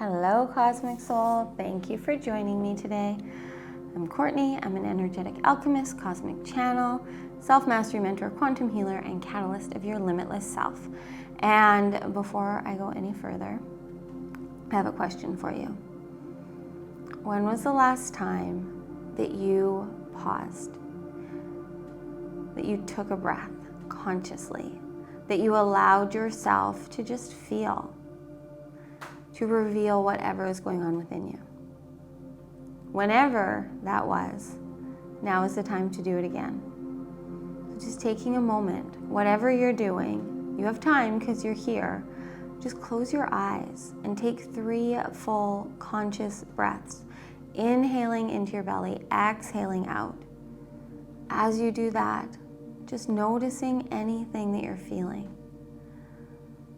Hello, Cosmic Soul. Thank you for joining me today. I'm Courtney. I'm an energetic alchemist, cosmic channel, self-mastery mentor, quantum healer, and catalyst of your limitless self. And before I go any further, I have a question for you. When was the last time that you paused, that you took a breath consciously, that you allowed yourself to just feel, to reveal whatever is going on within you? Whenever that was, now is the time to do it again. So just taking a moment, whatever you're doing, you have time because you're here, just close your eyes and take 3 full conscious breaths, inhaling into your belly, exhaling out. As you do that, just noticing anything that you're feeling,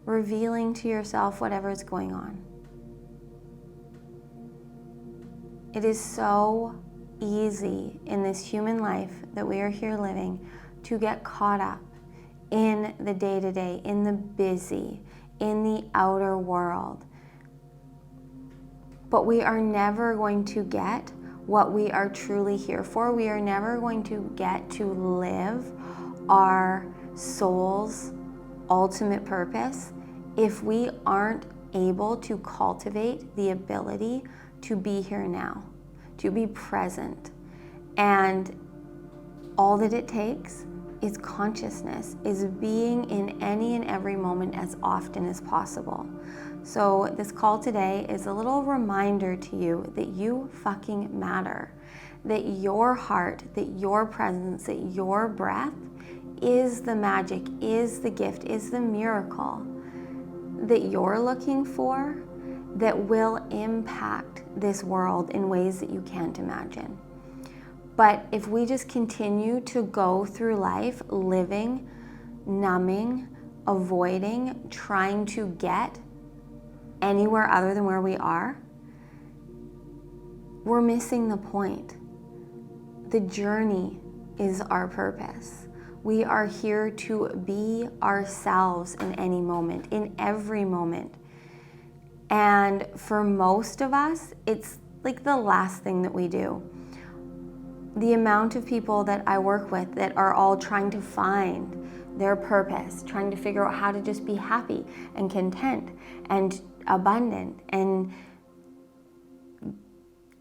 revealing to yourself whatever is going on. It is so easy in this human life that we are here living to get caught up in the day-to-day, in the busy, in the outer world. But we are never going to get what we are truly here for. We are never going to get to live our soul's ultimate purpose if we aren't able to cultivate the ability to be here now, to be present. And all that it takes is consciousness, is being in any and every moment as often as possible. So this call today is a little reminder to you that you fucking matter, that your heart, that your presence, that your breath is the magic, is the gift, is the miracle that you're looking for, that will impact this world in ways that you can't imagine. But if we just continue to go through life living, numbing, avoiding, trying to get anywhere other than where we are, we're missing the point. The journey is our purpose. We are here to be ourselves in any moment, in every moment. And for most of us, it's like the last thing that we do. The amount of people that I work with that are all trying to find their purpose, trying to figure out how to just be happy and content and abundant and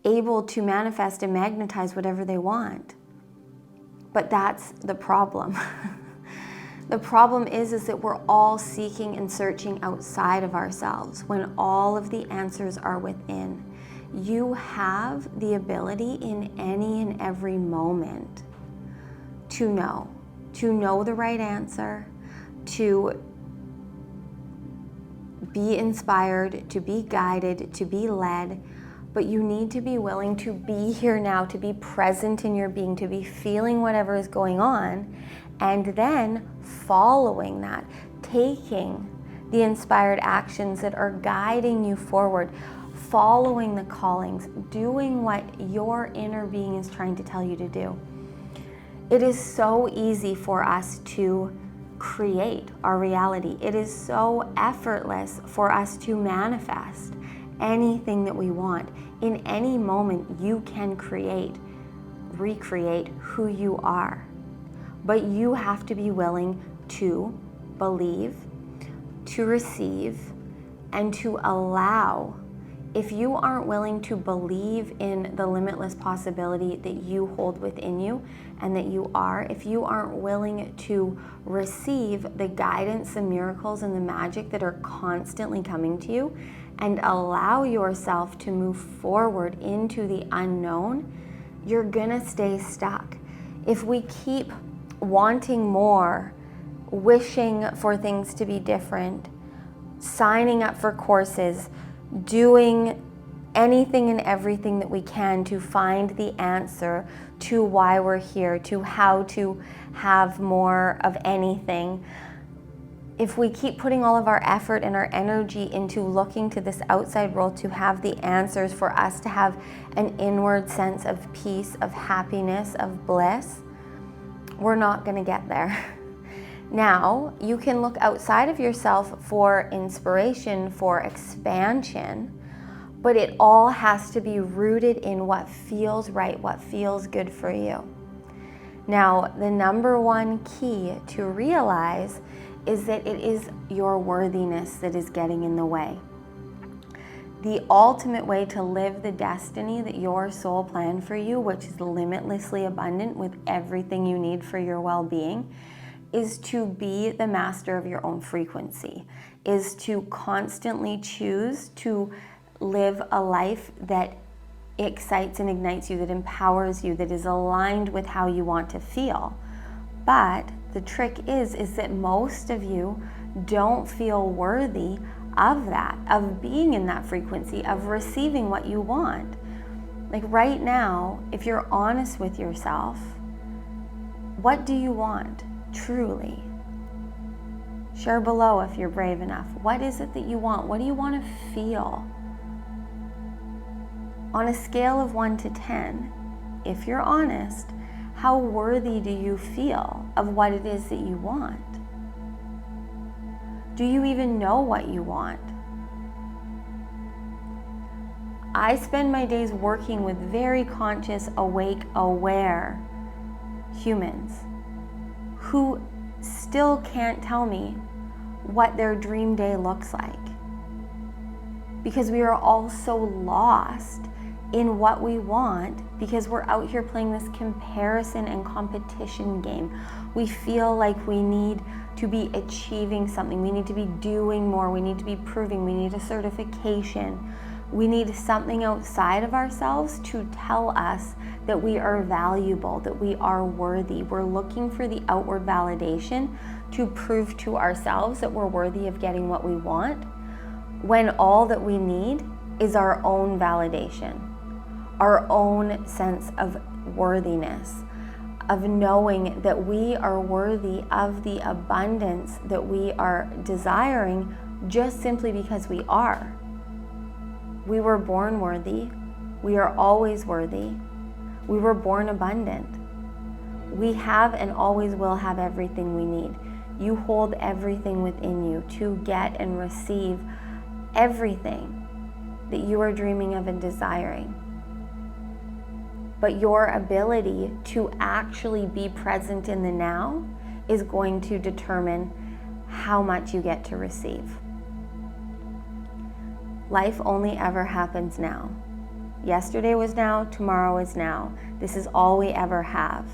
able to manifest and magnetize whatever they want. But that's the problem. The problem is that we're all seeking and searching outside of ourselves when all of the answers are within. You have the ability in any and every moment to know the right answer, to be inspired, to be guided, to be led, but you need to be willing to be here now, to be present in your being, to be feeling whatever is going on, and then following that, taking the inspired actions that are guiding you forward, following the callings, doing what your inner being is trying to tell you to do. It is so easy for us to create our reality. It is so effortless for us to manifest anything that we want. In any moment, you can create, recreate who you are. But you have to be willing to believe, to receive, and to allow. If you aren't willing to believe in the limitless possibility that you hold within you and that you are, if you aren't willing to receive the guidance, the miracles, and the magic that are constantly coming to you, and allow yourself to move forward into the unknown, you're gonna stay stuck. If we keep wanting more, wishing for things to be different, signing up for courses, doing anything and everything that we can to find the answer to why we're here, to how to have more of anything. If we keep putting all of our effort and our energy into looking to this outside world to have the answers for us to have an inward sense of peace, of happiness, of bliss, we're not going to get there. Now, you can look outside of yourself for inspiration, for expansion, But it all has to be rooted in what feels right, what feels good for you. Now, the number one key to realize is that it is your worthiness that is getting in the way. The ultimate way to live the destiny that your soul planned for you, which is limitlessly abundant with everything you need for your well-being, is to be the master of your own frequency, is to constantly choose to live a life that excites and ignites you, that empowers you, that is aligned with how you want to feel. But the trick is that most of you don't feel worthy of that, of being in that frequency, of receiving what you want. Like right now, if you're honest with yourself, what do you want truly? Share below if you're brave enough. What is it that you want? What do you want to feel? On a scale of 1 to 10, if you're honest, how worthy do you feel of what it is that you want? Do you even know what you want? I spend my days working with very conscious, awake, aware humans who still can't tell me what their dream day looks like, because we are all so lost in what we want, because we're out here playing this comparison and competition game. We feel like we need to be achieving something. We need to be doing more. We need to be proving. We need a certification. We need something outside of ourselves to tell us that we are valuable, that we are worthy. We're looking for the outward validation to prove to ourselves that we're worthy of getting what we want, when all that we need is our own validation, our own sense of worthiness, of knowing that we are worthy of the abundance that we are desiring just simply because we are. We were born worthy. We are always worthy. We were born abundant. We have and always will have everything we need. You hold everything within you to get and receive everything that you are dreaming of and desiring. But your ability to actually be present in the now is going to determine how much you get to receive. Life only ever happens now. Yesterday was now, tomorrow is now. This is all we ever have.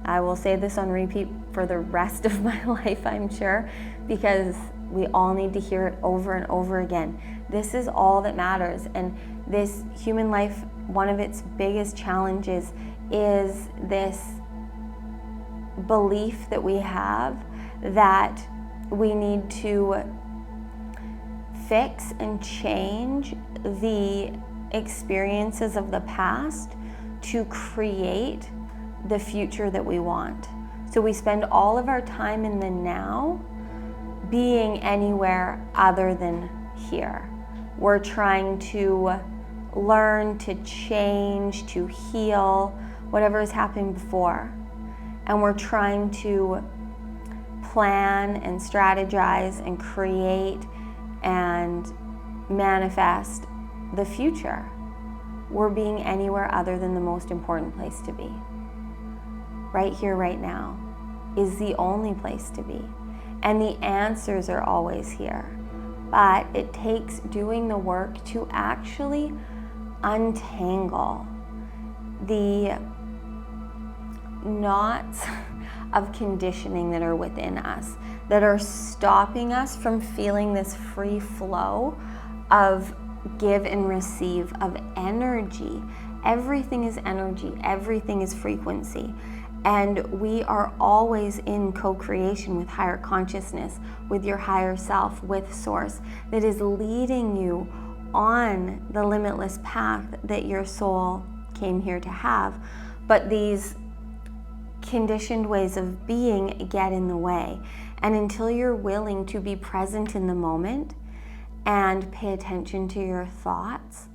I will say this on repeat for the rest of my life, I'm sure, because we all need to hear it over and over again. This is all that matters. And this human life, one of its biggest challenges is this belief that we have that we need to fix and change the experiences of the past to create the future that we want. So we spend all of our time in the now being anywhere other than here. We're trying to learn, to change, to heal whatever has happened before. And we're trying to plan and strategize and create and manifest the future. We're being anywhere other than the most important place to be. Right here, right now is the only place to be. And the answers are always here. But it takes doing the work to actually untangle the knots of conditioning that are within us, that are stopping us from feeling this free flow of give and receive, of energy. Everything is energy, everything is frequency. And we are always in co-creation with higher consciousness, with your higher self, with source, that is leading you on the limitless path that your soul came here to have. But these conditioned ways of being get in the way. And until you're willing to be present in the moment and pay attention to your thoughts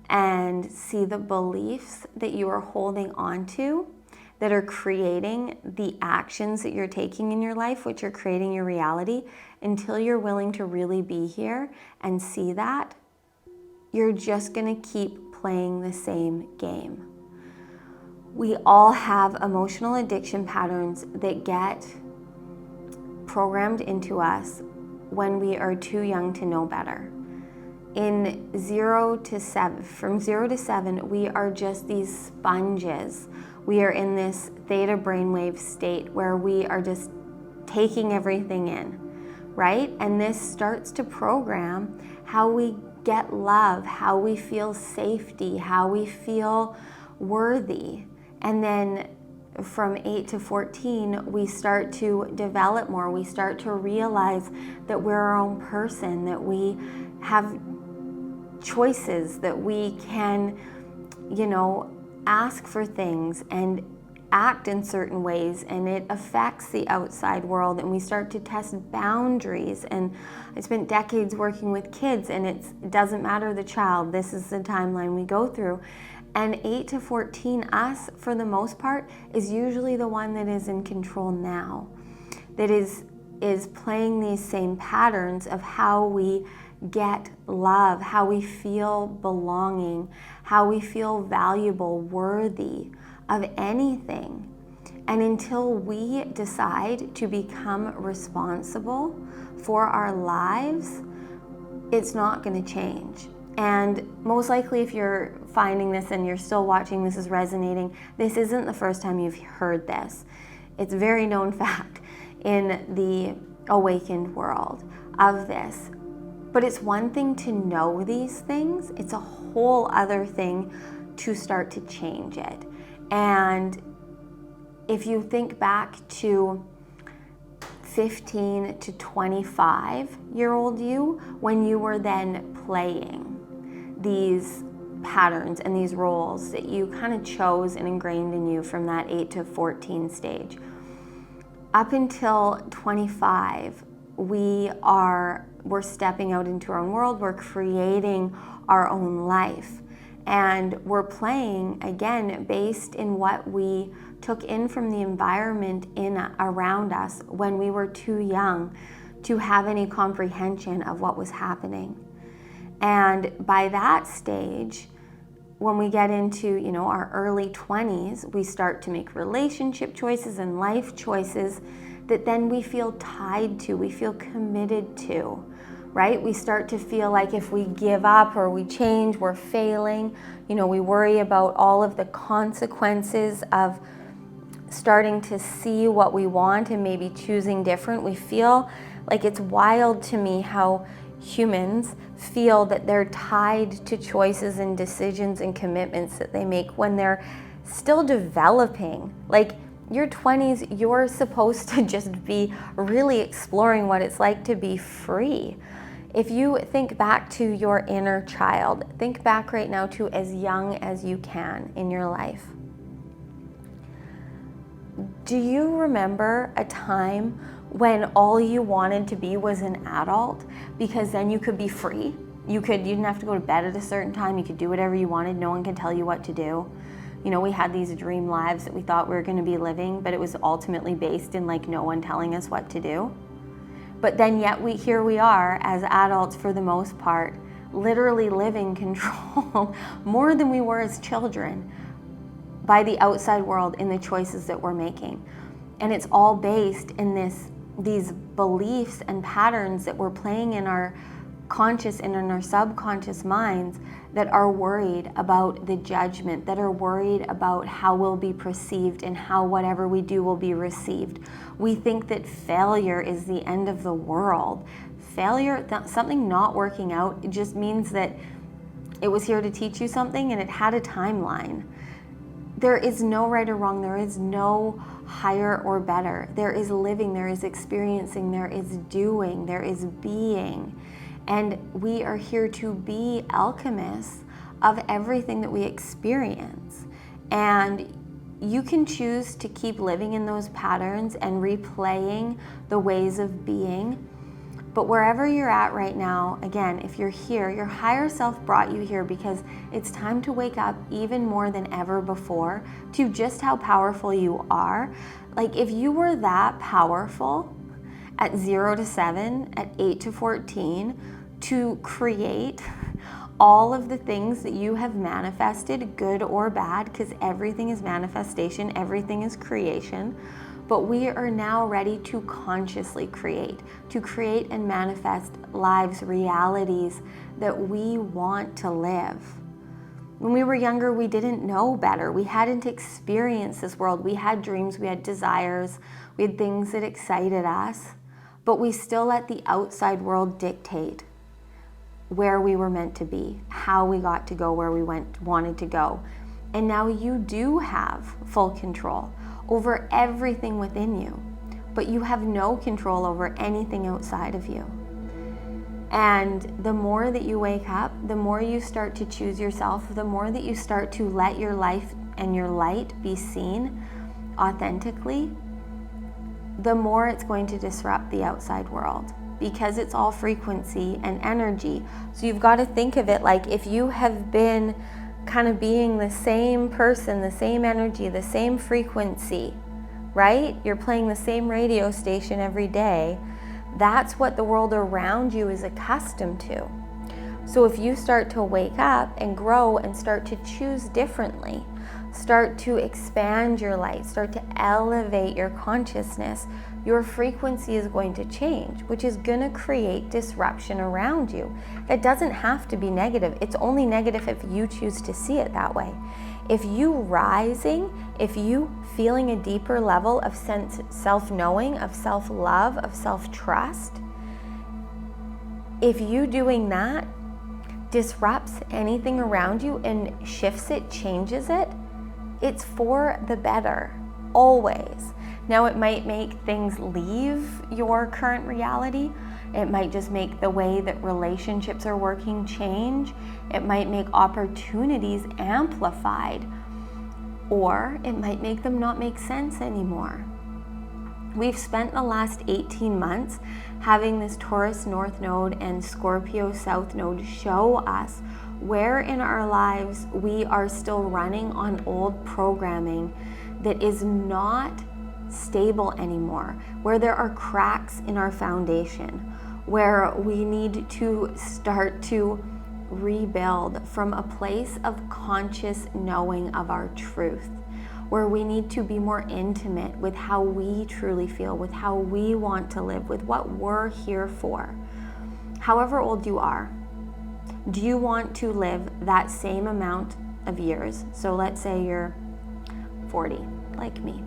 and see the beliefs that you are holding on to that are creating the actions that you're taking in your life, which are creating your reality, until you're willing to really be here and see that, you're just gonna keep playing the same game. We all have emotional addiction patterns that get programmed into us when we are too young to know better. In 0 to 7, from 0 to 7, we are just these sponges. We are in this theta brainwave state where we are just taking everything in, right? And this starts to program how we get love, how we feel safety, how we feel worthy. And then from 8 to 14, we start to develop more. We start to realize that we're our own person, that we have choices, that we can, ask for things and act in certain ways, and it affects the outside world, and we start to test boundaries. And I spent decades working with kids, and it doesn't matter the child, this is the timeline we go through. And 8 to 14, us, for the most part, is usually the one that is in control now, that is playing these same patterns of how we get love, how we feel belonging, how we feel valuable, worthy of anything. And until we decide to become responsible for our lives, it's not going to change. And most likely, if you're finding this and you're still watching, this is resonating, this isn't the first time you've heard this. It's a very known fact in the awakened world of this. But it's one thing to know these things, it's a whole other thing to start to change it. And if you think back to 15 to 25-year-old you, when you were then playing these patterns and these roles that you kind of chose and ingrained in you from that 8 to 14 stage, up until 25, we're stepping out into our own world, we're creating our own life. And we're playing, again, based in what we took in from the environment around us when we were too young to have any comprehension of what was happening. And by that stage, when we get into, our early 20s, we start to make relationship choices and life choices that then we feel tied to, we feel committed to. Right? We start to feel like if we give up or we change, we're failing. We worry about all of the consequences of starting to see what we want and maybe choosing different. We feel like it's wild to me how humans feel that they're tied to choices and decisions and commitments that they make when they're still developing. Like, your 20s, you're supposed to just be really exploring what it's like to be free. If you think back to your inner child, think back right now to as young as you can in your life. Do you remember a time when all you wanted to be was an adult? Because then you could be free. You didn't have to go to bed at a certain time. You could do whatever you wanted. No one could tell you what to do. We had these dream lives that we thought we were going to be living, but it was ultimately based in no one telling us what to do. But then yet here we are as adults, for the most part, literally living control more than we were as children by the outside world in the choices that we're making. And it's all based in these beliefs and patterns that we're playing in our conscious and in our subconscious minds that are worried about the judgment, that are worried about how we'll be perceived and how whatever we do will be received. We think that failure is the end of the world. Failure, something not working out, it just means that it was here to teach you something and it had a timeline. There is no right or wrong. There is no higher or better. There is living, there is experiencing, there is doing, there is being. And we are here to be alchemists of everything that we experience. And you can choose to keep living in those patterns and replaying the ways of being. But wherever you're at right now, again, if you're here, your higher self brought you here because it's time to wake up even more than ever before to just how powerful you are. Like, if you were that powerful at 0 to 7, at 8 to 14, to create all of the things that you have manifested, good or bad, because everything is manifestation, everything is creation, but we are now ready to consciously create and manifest lives, realities that we want to live. When we were younger, we didn't know better. We hadn't experienced this world. We had dreams, we had desires, we had things that excited us, but we still let the outside world dictate where we were meant to be, how we got to go where we wanted to go. And now you do have full control over everything within you, but you have no control over anything outside of you. And the more that you wake up, the more you start to choose yourself, the more that you start to let your life and your light be seen authentically, the more it's going to disrupt the outside world, because it's all frequency and energy. So you've got to think of it like, if you have been kind of being the same person, the same energy, the same frequency, right? You're playing the same radio station every day. That's what the world around you is accustomed to. So if you start to wake up and grow and start to choose differently, start to expand your light, start to elevate your consciousness, your frequency is going to change, which is going to create disruption around you. That doesn't have to be negative. It's only negative if you choose to see it that way. If you rising, if you feeling a deeper level of self-knowing, of self-love, of self-trust, if you doing that disrupts anything around you and shifts it, changes it, it's for the better, always. Now, it might make things leave your current reality. It might just make the way that relationships are working change. It might make opportunities amplified, or it might make them not make sense anymore. We've spent the last 18 months having this Taurus North Node and Scorpio South Node show us where in our lives we are still running on old programming that is not stable anymore, where there are cracks in our foundation, where we need to start to rebuild from a place of conscious knowing of our truth, where we need to be more intimate with how we truly feel, with how we want to live, with what we're here for. However old you are, do you want to live that same amount of years? So let's say you're 40, like me.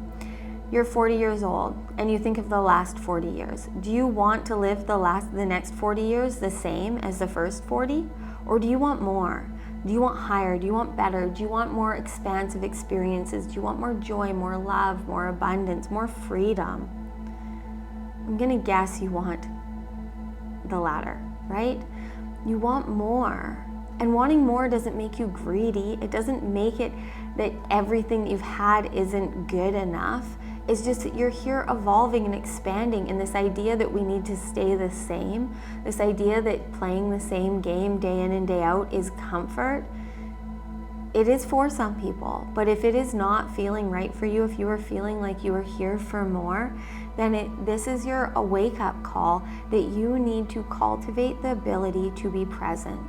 You're 40 years old and you think of the last 40 years. Do you want to live the next 40 years the same as the first 40? Or do you want more? Do you want higher? Do you want better? Do you want more expansive experiences? Do you want more joy, more love, more abundance, more freedom? I'm gonna guess you want the latter, right? You want more. And wanting more doesn't make you greedy. It doesn't make it that everything that you've had isn't good enough. It's just that you're here evolving and expanding, and this idea that we need to stay the same, this idea that playing the same game day in and day out is comfort, it is for some people. But if it is not feeling right for you, if you are feeling like you are here for more, then this is your wake-up call that you need to cultivate the ability to be present,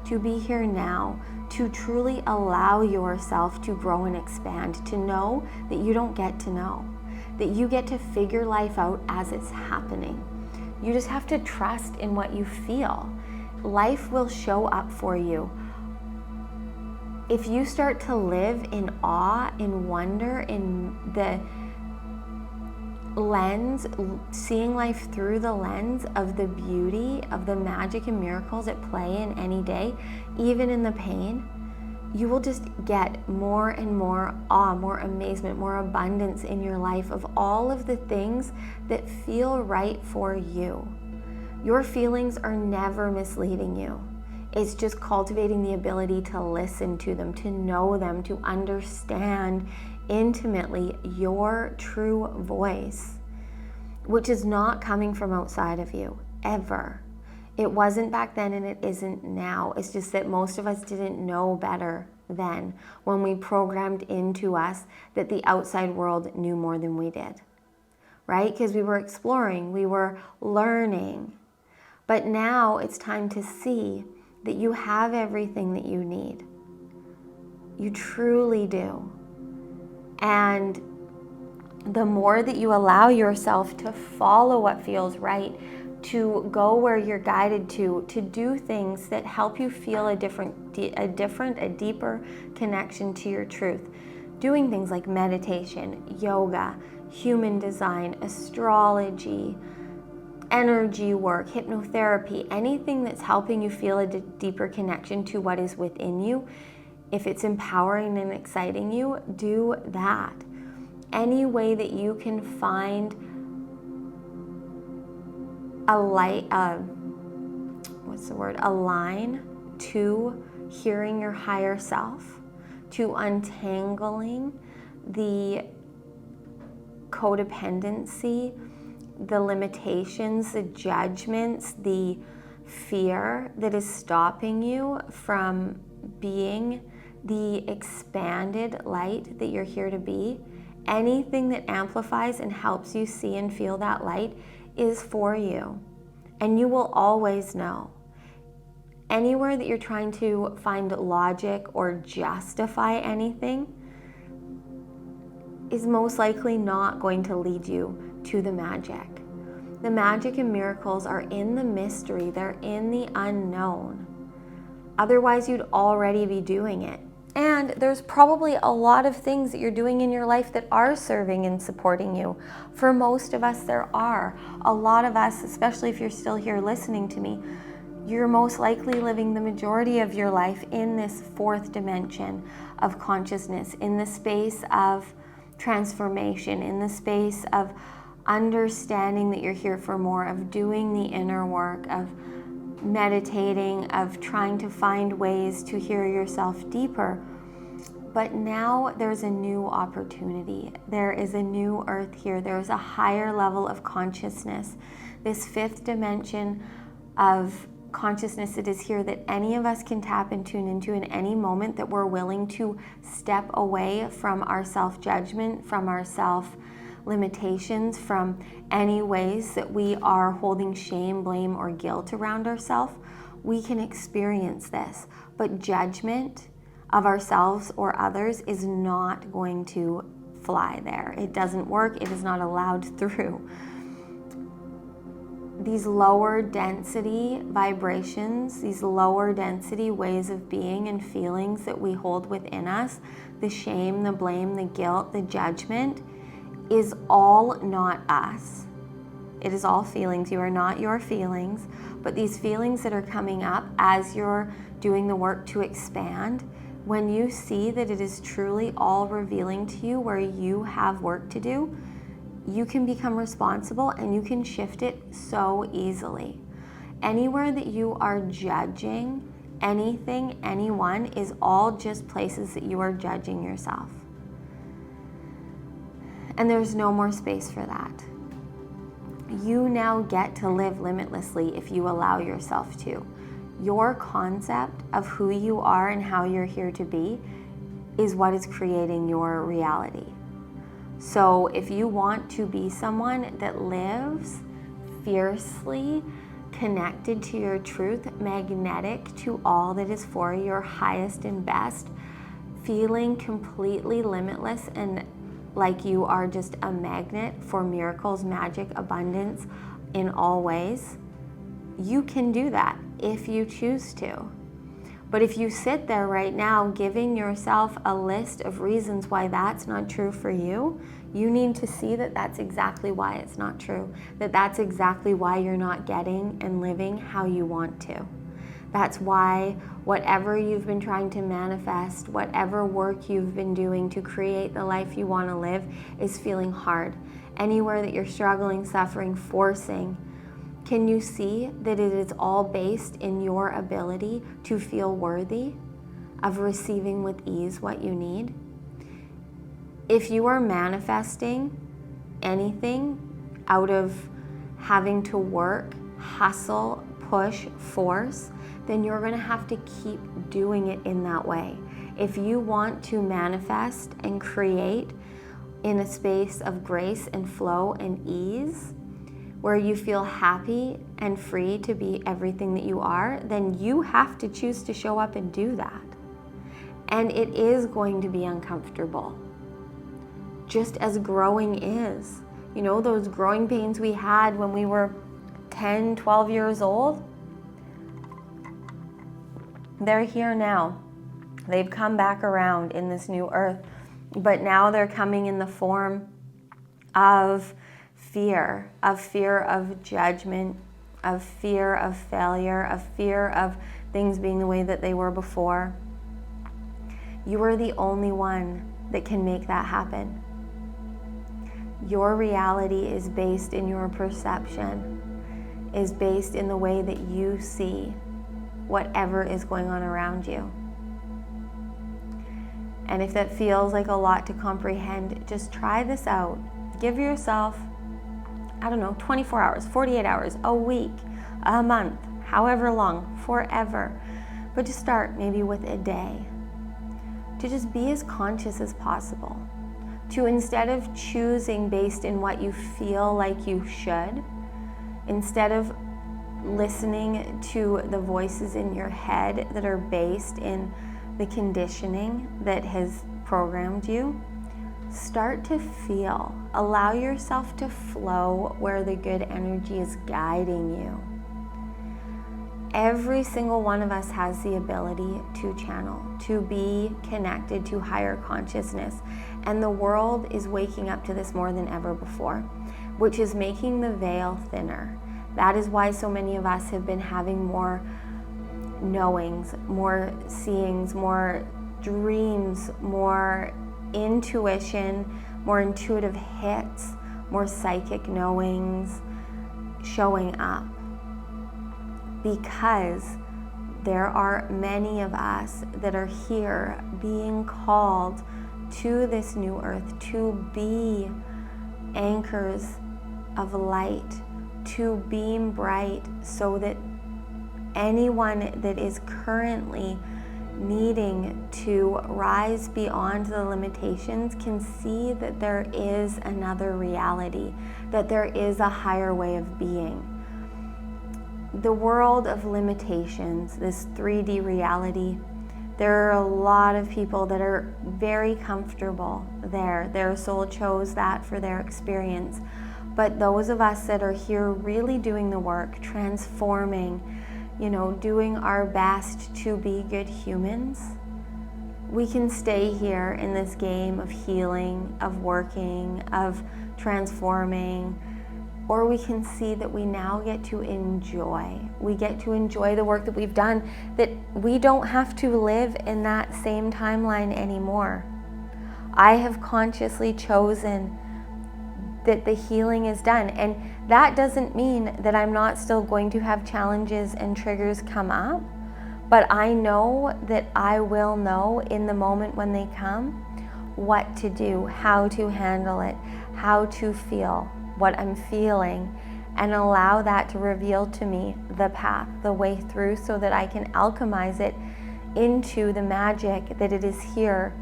to be here now, to truly allow yourself to grow and expand, to know that you don't get to know, that you get to figure life out as it's happening. You just have to trust in what you feel. Life will show up for you. If you start to live in awe, in wonder, in the lens, seeing life through the lens of the beauty, of the magic and miracles at play in any day, even in the pain, you will just get more and more awe, more amazement, more abundance in your life of all of the things that feel right for you. Your feelings are never misleading you. It's just cultivating the ability to listen to them, to know them, to understand intimately your true voice, which is not coming from outside of you, ever. It wasn't back then and it isn't now. It's just that most of us didn't know better then, when we programmed into us that the outside world knew more than we did, right? Because we were exploring, we were learning. But now it's time to see that you have everything that you need. You truly do. And the more that you allow yourself to follow what feels right, to go where you're guided to do things that help you feel a deeper connection to your truth. Doing things like meditation, yoga, human design, astrology, energy work, hypnotherapy, anything that's helping you feel a deeper connection to what is within you. If it's empowering and exciting you, do that. Any way that you can find a line to hearing your higher self, to untangling the codependency, the limitations, the judgments, the fear that is stopping you from being the expanded light that you're here to be. Anything that amplifies and helps you see and feel that light is for you. And you will always know. Anywhere that you're trying to find logic or justify anything is most likely not going to lead you to the magic. The magic and miracles are in the mystery. They're in the unknown. Otherwise, you'd already be doing it. And there's probably a lot of things that you're doing in your life that are serving and supporting you. For most of us, there are. A lot of us, especially if you're still here listening to me, you're most likely living the majority of your life in this fourth dimension of consciousness, in the space of transformation, in the space of understanding that you're here for more, of doing the inner work, of meditating, of trying to find ways to hear yourself deeper. But now there's a new opportunity. There is a new earth here. There's a higher level of consciousness. This fifth dimension of consciousness that is here that any of us can tap and tune into in any moment that we're willing to step away from our self-judgment, from our self-limitations, from any ways that we are holding shame, blame, or guilt around ourselves. We can experience this, but judgment of ourselves or others is not going to fly there. It doesn't work. It is not allowed through. These lower density vibrations, these lower density ways of being and feelings that we hold within us, the shame, the blame, the guilt, the judgment, is all not us. It is all feelings. You are not your feelings, but these feelings that are coming up as you're doing the work to expand, when you see that it is truly all revealing to you where you have work to do, you can become responsible and you can shift it so easily. Anywhere that you are judging anything, anyone, is all just places that you are judging yourself. And there's no more space for that. You now get to live limitlessly if you allow yourself to. Your concept of who you are and how you're here to be is what is creating your reality. So if you want to be someone that lives fiercely connected to your truth, magnetic to all that is for your highest and best, feeling completely limitless and like you are just a magnet for miracles, magic, abundance in all ways, you can do that if you choose to. But if you sit there right now giving yourself a list of reasons why that's not true for you, you need to see that that's exactly why it's not true. That that's exactly why you're not getting and living how you want to. That's why whatever you've been trying to manifest, whatever work you've been doing to create the life you want to live is feeling hard. Anywhere that you're struggling, suffering, forcing, can you see that it is all based in your ability to feel worthy of receiving with ease what you need? If you are manifesting anything out of having to work, hustle, push, force, then you're going to have to keep doing it in that way. If you want to manifest and create in a space of grace and flow and ease, where you feel happy and free to be everything that you are, then you have to choose to show up and do that. And it is going to be uncomfortable, just as growing is. You know, those growing pains we had when we were 10, 12 years old, they're here now. They've come back around in this new earth, but now they're coming in the form of fear of judgment, of fear of failure, of fear of things being the way that they were before. You are the only one that can make that happen. Your reality is based in your perception, is based in the way that you see whatever is going on around you. And if that feels like a lot to comprehend, just try this out. Give yourself, 24 hours, 48 hours, a week, a month, however long, forever. But to start maybe with a day, to just be as conscious as possible. To, instead of choosing based in what you feel like you should, instead of listening to the voices in your head that are based in the conditioning that has programmed you, start to feel. Allow yourself to flow where the good energy is guiding you. Every single one of us has the ability to channel, to be connected to higher consciousness. And the world is waking up to this more than ever before, which is making the veil thinner. That is why so many of us have been having more knowings, more seeings, more dreams, more intuition, more intuitive hits, more psychic knowings showing up. Because there are many of us that are here being called to this new earth to be anchors of light, to beam bright, so that anyone that is currently needing to rise beyond the limitations can see that there is another reality, that there is a higher way of being. The world of limitations, this 3D reality, there are a lot of people that are very comfortable there. Their soul chose that for their experience. But those of us that are here really doing the work, transforming, doing our best to be good humans, we can stay here in this game of healing, of working, of transforming, or we can see that we now get to enjoy. We get to enjoy the work that we've done, that we don't have to live in that same timeline anymore. I have consciously chosen that the healing is done. And that doesn't mean that I'm not still going to have challenges and triggers come up, but I know that I will know in the moment when they come what to do, how to handle it, how to feel what I'm feeling, and allow that to reveal to me the path, the way through, so that I can alchemize it into the magic that it is here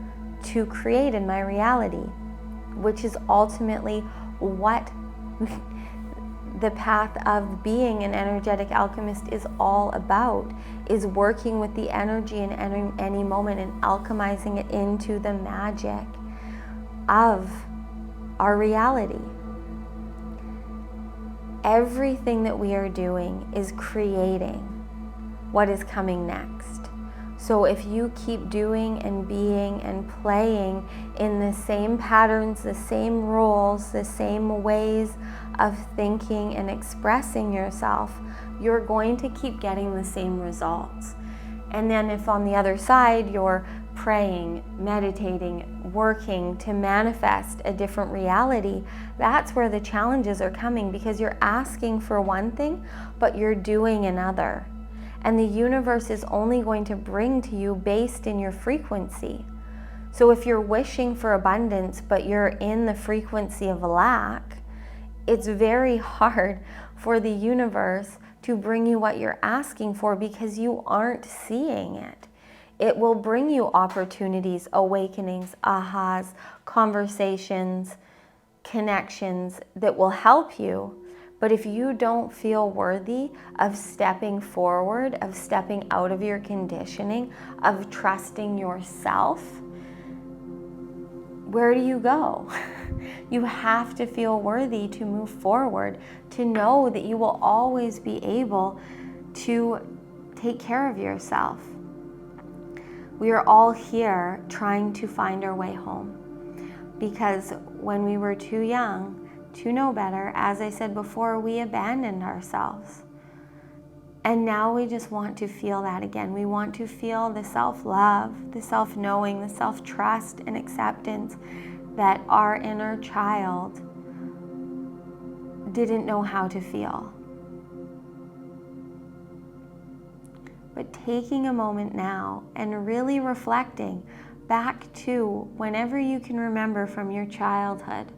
to create in my reality, which is ultimately what the path of being an energetic alchemist is all about, is working with the energy in any moment and alchemizing it into the magic of our reality. Everything that we are doing is creating what is coming next. So if you keep doing and being and playing in the same patterns, the same roles, the same ways of thinking and expressing yourself, you're going to keep getting the same results. And then if on the other side you're praying, meditating, working to manifest a different reality, that's where the challenges are coming, because you're asking for one thing, but you're doing another. And the universe is only going to bring to you based in your frequency. So if you're wishing for abundance, but you're in the frequency of lack, it's very hard for the universe to bring you what you're asking for, because you aren't seeing it. It will bring you opportunities, awakenings, ahas, conversations, connections that will help you, But if you don't feel worthy of stepping forward, of stepping out of your conditioning, of trusting yourself, where do you go? You have to feel worthy to move forward, to know that you will always be able to take care of yourself. We are all here trying to find our way home, because when we were too young to know better, as I said before, we abandoned ourselves. And now we just want to feel that again. We want to feel the self-love, the self-knowing, the self-trust and acceptance that our inner child didn't know how to feel. But taking a moment now and really reflecting back to whenever you can remember from your childhood.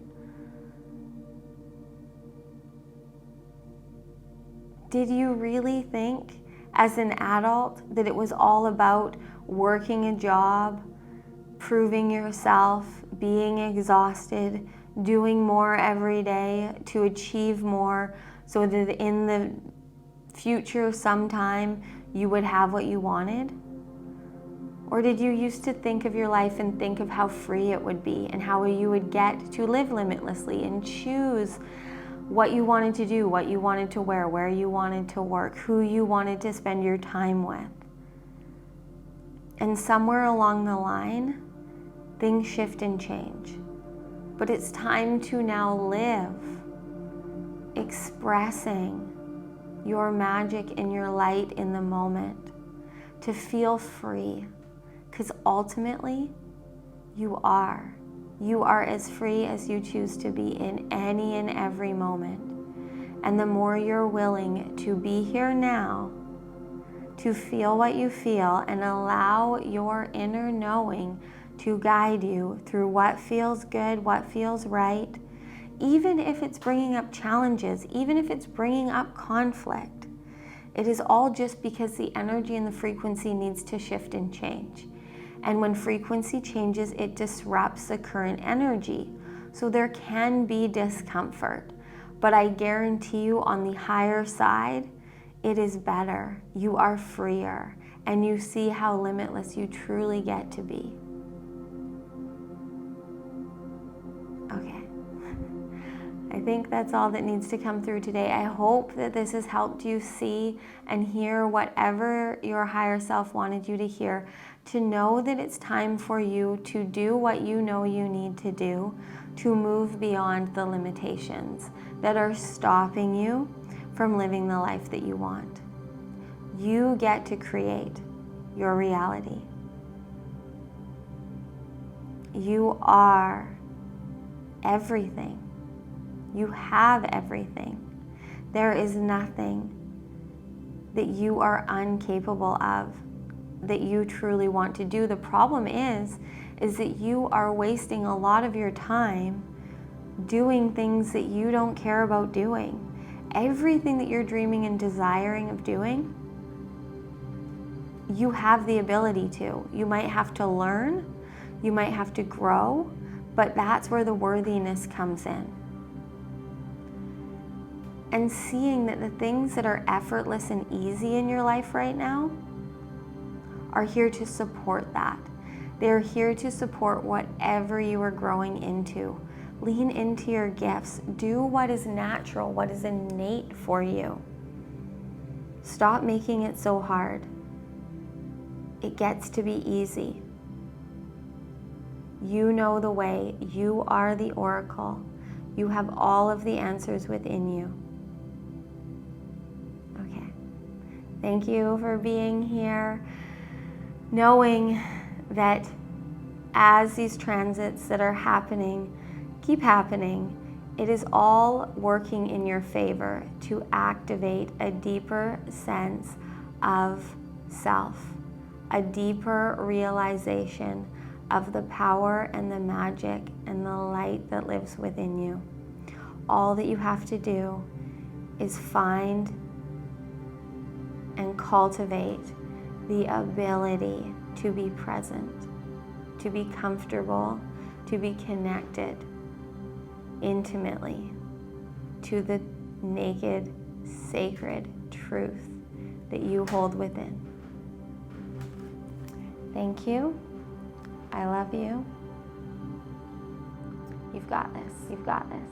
Did you really think as an adult that it was all about working a job, proving yourself, being exhausted, doing more every day to achieve more so that in the future sometime you would have what you wanted? Or did you used to think of your life and think of how free it would be and how you would get to live limitlessly and choose what you wanted to do, what you wanted to wear, where you wanted to work, who you wanted to spend your time with? And somewhere along the line, things shift and change. But it's time to now live expressing your magic and your light in the moment, to feel free, because ultimately you are. You are as free as you choose to be in any and every moment. And the more you're willing to be here now, to feel what you feel and allow your inner knowing to guide you through what feels good, what feels right, even if it's bringing up challenges, even if it's bringing up conflict, it is all just because the energy and the frequency needs to shift and change. And when frequency changes, it disrupts the current energy. So there can be discomfort, but I guarantee you on the higher side, it is better. You are freer, and you see how limitless you truly get to be. Okay. I think that's all that needs to come through today. I hope that this has helped you see and hear whatever your higher self wanted you to hear, to know that it's time for you to do what you know you need to do to move beyond the limitations that are stopping you from living the life that you want. You get to create your reality. You are everything. You have everything. There is nothing that you are incapable of, that you truly want to do. The problem is that you are wasting a lot of your time doing things that you don't care about doing. Everything that you're dreaming and desiring of doing, you have the ability to. You might have to learn, you might have to grow, but that's where the worthiness comes in. And seeing that the things that are effortless and easy in your life right now are here to support that. They're here to support whatever you are growing into. Lean into your gifts. Do what is natural, what is innate for you. Stop making it so hard. It gets to be easy. You know the way. You are the oracle. You have all of the answers within you. Okay. Thank you for being here. Knowing that as these transits that are happening keep happening, it is all working in your favor to activate a deeper sense of self, a deeper realization of the power and the magic and the light that lives within you. All that you have to do is find and cultivate the ability to be present, to be comfortable, to be connected intimately to the naked, sacred truth that you hold within. Thank you. I love you. You've got this. You've got this.